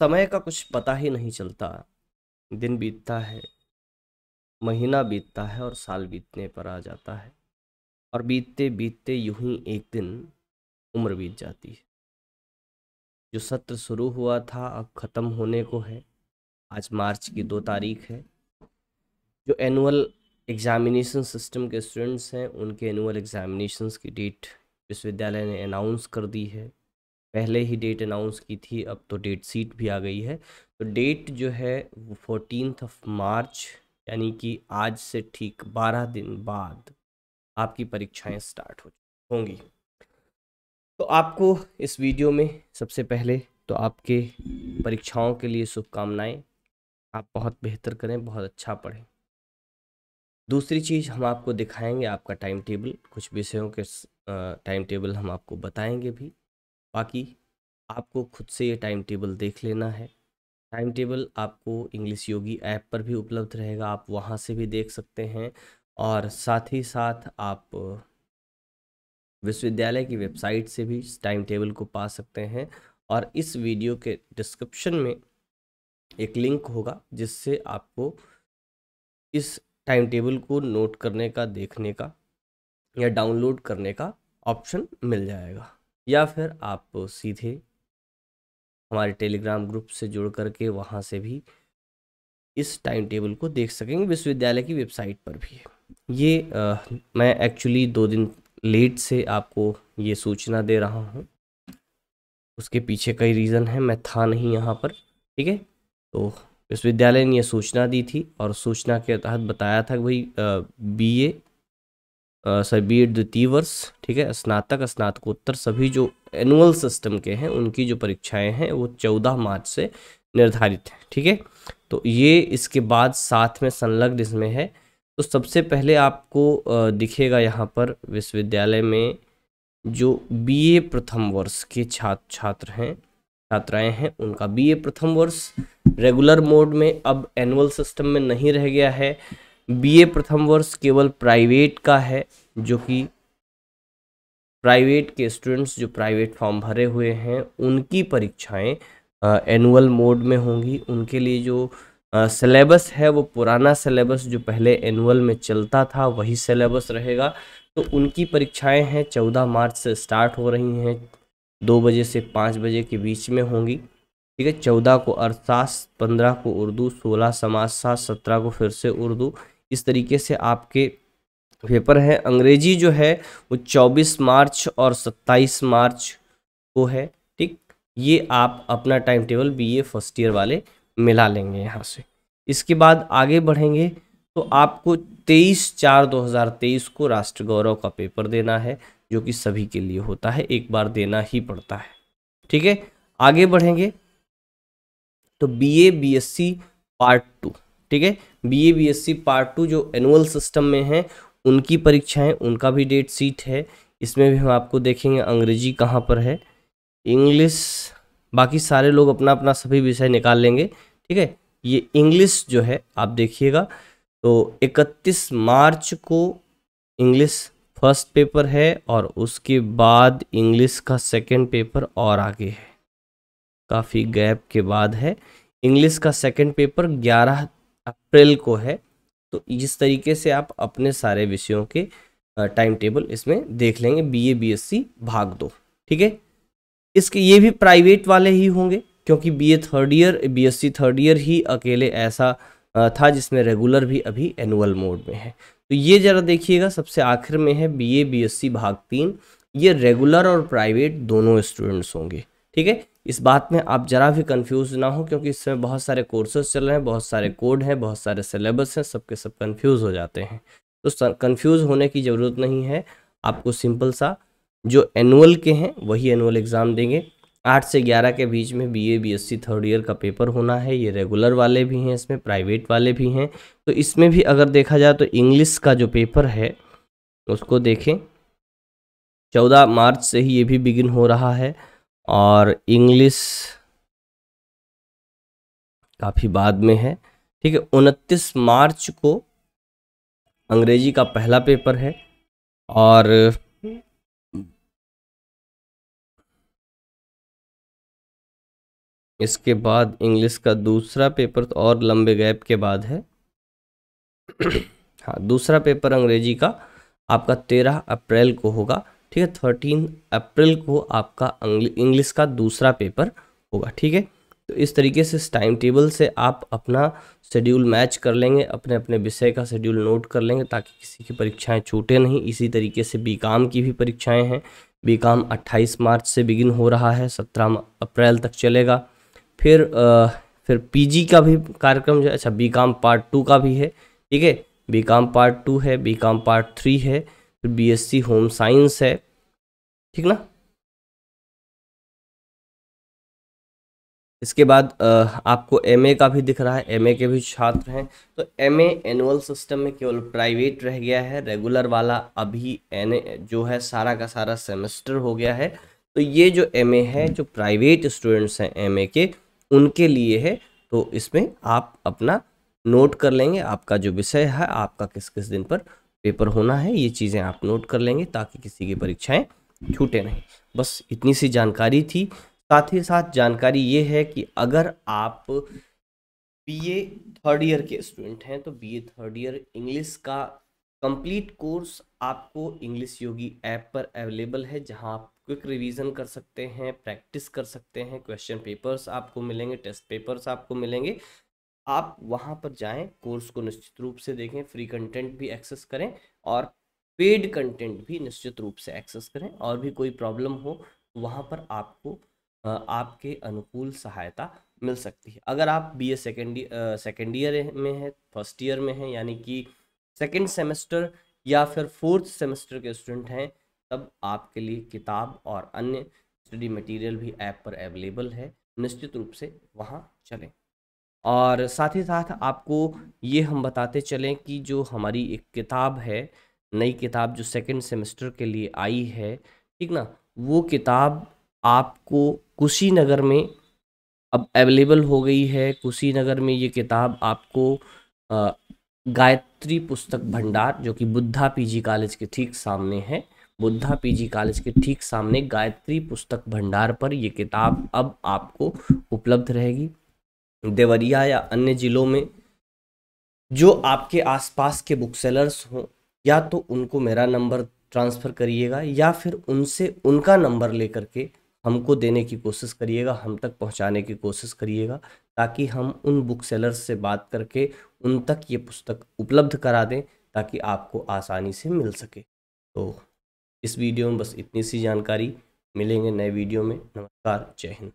समय का कुछ पता ही नहीं चलता। दिन बीतता है, महीना बीतता है और साल बीतने पर आ जाता है। और बीतते बीतते यूं ही एक दिन उम्र बीत जाती है। जो सत्र शुरू हुआ था अब खत्म होने को है। आज मार्च की 2 तारीख है। जो एनुअल एग्जामिनेशन सिस्टम के स्टूडेंट्स हैं उनके एनुअल एग्जामिनेशंस की डेट विश्वविद्यालय ने अनाउंस कर दी है। पहले ही डेट अनाउंस की थी, अब तो डेट सीट भी आ गई है। तो डेट जो है वो 14 मार्च, यानी कि आज से ठीक 12 दिन बाद आपकी परीक्षाएं स्टार्ट होंगी। तो आपको इस वीडियो में सबसे पहले तो आपके परीक्षाओं के लिए शुभकामनाएं। आप बहुत बेहतर करें, बहुत अच्छा पढ़ें। दूसरी चीज़ हम आपको दिखाएंगे आपका टाइम टेबल, कुछ विषयों के टाइम टेबल हम आपको बताएंगे भी। बाकी आपको खुद से ये टाइम टेबल देख लेना है। टाइम टेबल आपको इंग्लिश योगी ऐप पर भी उपलब्ध रहेगा, आप वहाँ से भी देख सकते हैं। और साथ ही साथ आप विश्वविद्यालय की वेबसाइट से भी इस टाइम टेबल को पा सकते हैं। और इस वीडियो के डिस्क्रिप्शन में एक लिंक होगा जिससे आपको इस टाइम टेबल को नोट करने का, देखने का या डाउनलोड करने का ऑप्शन मिल जाएगा। या फिर आप सीधे हमारे टेलीग्राम ग्रुप से जुड़ करके वहाँ से भी इस टाइम टेबल को देख सकेंगे। विश्वविद्यालय की वेबसाइट पर भी है ये। मैं एक्चुअली 2 दिन लेट से आपको ये सूचना दे रहा हूँ। उसके पीछे कई रीज़न है, मैं था नहीं यहाँ पर। ठीक है, तो विश्वविद्यालय ने ये सूचना दी थी और सूचना के तहत बताया था कि भाई बी एड द्वितीय वर्ष, ठीक है, स्नातक, स्नातकोत्तर सभी जो एनुअल सिस्टम के हैं उनकी जो परीक्षाएं हैं वो 14 मार्च से निर्धारित हैं। ठीक है, तो ये इसके बाद साथ में संलग्न इसमें है। तो सबसे पहले आपको दिखेगा यहाँ पर विश्वविद्यालय में जो बीए प्रथम वर्ष के छात्र हैं, छात्राएं हैं, उनका बीए प्रथम वर्ष रेगुलर मोड में अब एनुअल सिस्टम में नहीं रह गया है। बीए प्रथम वर्ष केवल प्राइवेट का है, जो कि प्राइवेट के स्टूडेंट्स जो प्राइवेट फॉर्म भरे हुए हैं उनकी परीक्षाएं एनुअल मोड में होंगी। उनके लिए जो सिलेबस है वो पुराना सिलेबस जो पहले एनुअल में चलता था वही सिलेबस रहेगा। तो उनकी परीक्षाएं हैं 14 मार्च से स्टार्ट हो रही हैं, 2 बजे से 5 बजे के बीच में होंगी। ठीक है, 14 को अर्थशास्त्र, 15 को उर्दू, 16 समाजशास्त्र, 17 को फिर से उर्दू। इस तरीके से आपके पेपर है। अंग्रेजी जो है वो 24 मार्च और 27 मार्च को है। ठीक, ये आप अपना time table BA first year वाले मिला लेंगे यहाँ से। इसके बाद आगे बढ़ेंगे तो आपको 23/4/2023 को राष्ट्र गौरव का पेपर देना है, जो कि सभी के लिए होता है, एक बार देना ही पड़ता है। ठीक है, आगे बढ़ेंगे तो बीए बीएससी पार्ट 2। ठीक है, बीए बीएससी पार्ट 2 जो एनुअल सिस्टम में है उनकी परीक्षाएं, उनका भी डेट सीट है। इसमें भी हम आपको देखेंगे अंग्रेजी कहाँ पर है, इंग्लिश, बाकी सारे लोग अपना अपना सभी विषय निकाल लेंगे। ठीक है, ये इंग्लिश जो है आप देखिएगा तो 31 मार्च को इंग्लिश फर्स्ट पेपर है और उसके बाद इंग्लिश का सेकंड पेपर और आगे है, काफ़ी गैप के बाद है। इंग्लिश का सेकंड पेपर 11 अप्रैल को है। तो इस तरीके से आप अपने सारे विषयों के टाइम टेबल इसमें देख लेंगे, बीए बीएससी भाग 2। ठीक है, इसके ये भी प्राइवेट वाले ही होंगे क्योंकि BA third year, BSc third year ही अकेले ऐसा था जिसमें रेगुलर भी अभी एनुअल मोड में है। तो ये जरा देखिएगा, सबसे आखिर में है बीए बीएससी भाग 3। ये रेगुलर और प्राइवेट दोनों स्टूडेंट्स होंगे। ठीक है, इस बात में आप जरा भी कंफ्यूज ना हो क्योंकि इसमें बहुत सारे कोर्सेज चल रहे हैं, बहुत सारे कोड हैं, बहुत सारे सिलेबस हैं, सबके सब कंफ्यूज हो जाते हैं। तो कंफ्यूज होने की ज़रूरत नहीं है। आपको सिंपल सा जो एनुअल के हैं वही एनुअल एग्ज़ाम देंगे। 8 से 11 के बीच में बीए बीएससी थर्ड ईयर का पेपर होना है। ये रेगुलर वाले भी हैं, इसमें प्राइवेट वाले भी हैं। तो इसमें भी अगर देखा जाए तो इंग्लिश का जो पेपर है उसको देखें, 14 मार्च से ही ये भी बिगिन हो रहा है और इंग्लिश काफ़ी बाद में है। ठीक है, 29 मार्च को अंग्रेजी का पहला पेपर है और इसके बाद इंग्लिश का दूसरा पेपर तो और लंबे गैप के बाद है। हाँ, दूसरा पेपर अंग्रेजी का आपका 13 अप्रैल को होगा, ठीक है। 13 अप्रैल को आपका इंग्लिश का दूसरा पेपर होगा, ठीक है। तो इस तरीके से इस टाइम टेबल से आप अपना शेड्यूल मैच कर लेंगे, अपने अपने विषय का शेड्यूल नोट कर लेंगे ताकि किसी की परीक्षाएं छूटे नहीं। इसी तरीके से बीकॉम की भी परीक्षाएं हैं। बीकॉम 28 मार्च से बिगिन हो रहा है, 17 अप्रैल तक चलेगा। फिर पीजी का भी कार्यक्रम जो है, अच्छा बीकॉम पार्ट 2 का भी है, ठीक है। बीकॉम पार्ट 2 है, बीकॉम पार्ट 3 है, फिर बीएससी होम साइंस है, ठीक ना। इसके बाद आपको एमए का भी दिख रहा है, एमए के भी छात्र हैं। तो एमए एनुअल सिस्टम में केवल प्राइवेट रह गया है, रेगुलर वाला अभी एनए जो है सारा का सारा सेमेस्टर हो गया है। तो ये जो एमए है, जो प्राइवेट स्टूडेंट्स हैं एमए के, उनके लिए है। तो इसमें आप अपना नोट कर लेंगे, आपका जो विषय है, आपका किस किस दिन पर पेपर होना है, ये चीज़ें आप नोट कर लेंगे ताकि किसी की परीक्षाएं छूटे नहीं। बस इतनी सी जानकारी थी। साथ ही साथ जानकारी ये है कि अगर आप बीए थर्ड ईयर के स्टूडेंट हैं तो बीए थर्ड ईयर इंग्लिश का कंप्लीट कोर्स आपको इंग्लिश योगी ऐप पर अवेलेबल है, जहां आप क्विक रिवीजन कर सकते हैं, प्रैक्टिस कर सकते हैं, क्वेश्चन पेपर्स आपको मिलेंगे, टेस्ट पेपर्स आपको मिलेंगे। आप वहां पर जाएं, कोर्स को निश्चित रूप से देखें, फ्री कंटेंट भी एक्सेस करें और पेड कंटेंट भी निश्चित रूप से एक्सेस करें। और भी कोई प्रॉब्लम हो वहां पर आपको आपके अनुकूल सहायता मिल सकती है। अगर आप बीए सेकेंड ईयर में है, फर्स्ट ईयर में है, यानी कि सेकेंड सेमेस्टर या फिर फोर्थ सेमेस्टर के स्टूडेंट हैं, तब आपके लिए किताब और अन्य स्टडी मटेरियल भी ऐप पर अवेलेबल है। निश्चित रूप से वहाँ चलें। और साथ ही साथ आपको ये हम बताते चलें कि जो हमारी एक किताब है, नई किताब जो सेकेंड सेमेस्टर के लिए आई है, ठीक ना, वो किताब आपको कुशीनगर में अब अवेलेबल हो गई है। कुशीनगर में ये किताब आपको गायत्री पुस्तक भंडार, जो कि बुद्धा पीजी कॉलेज के ठीक सामने है, बुद्धा पीजी कॉलेज के ठीक सामने गायत्री पुस्तक भंडार पर ये किताब अब आपको उपलब्ध रहेगी। देवरिया या अन्य ज़िलों में जो आपके आसपास के बुक सेलर्स हों, या तो उनको मेरा नंबर ट्रांसफ़र करिएगा या फिर उनसे उनका नंबर लेकर के हमको देने की कोशिश करिएगा, हम तक पहुंचाने की कोशिश करिएगा, ताकि हम उन बुक सेलर्स से बात करके उन तक ये पुस्तक उपलब्ध करा दें ताकि आपको आसानी से मिल सके। तो इस वीडियो में बस इतनी सी जानकारी। मिलेंगे नए वीडियो में। नमस्कार, जय हिंद।